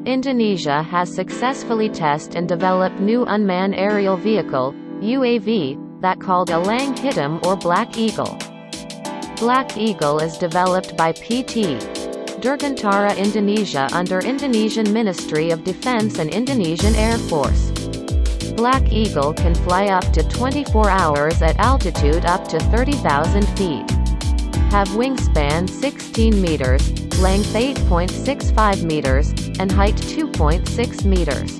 Indonesia has successfully tested and developed new unmanned aerial vehicle, UAV, that called Elang Hitam or Black Eagle. Black Eagle is developed by PT. Dirgantara Indonesia under Indonesian Ministry of Defense and Indonesian Air Force. Black Eagle can fly up to 24 hours at altitude up to 30,000 feet. Have wingspan 16 meters, length 8.65 meters, and height 2.6 meters.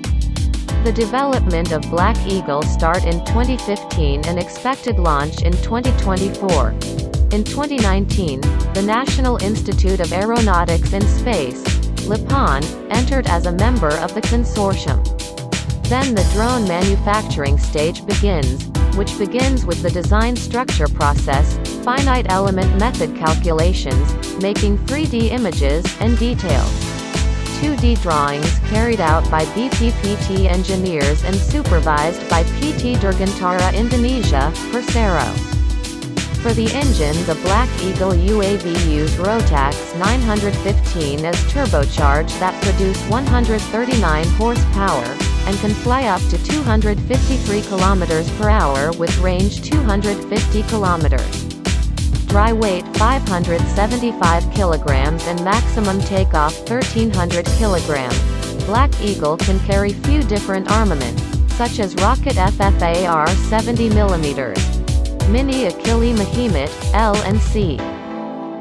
The development of Black Eagle start in 2015 and expected launch in 2024. In 2019, the National Institute of Aeronautics and Space, (LEPAN), entered as a member of the consortium. Then the drone manufacturing stage begins, which begins with the design structure process, finite element method calculations, making 3D images, and details. 2D drawings carried out by BPPT engineers and supervised by PT Dirgantara Indonesia, Persero. For the engine, the Black Eagle UAV used Rotax 915 as turbocharged that produce 139 horsepower, and can fly up to 253 km per hour with range 250 km. Dry weight 575 kg and maximum takeoff 1300 kg. Black Eagle can carry few different armament, such as rocket FFAR 70 mm. Mini Achille Mahimit, L and C.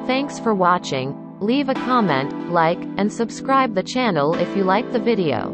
Thanks for watching. Leave a comment, like, and subscribe the channel if you like the video.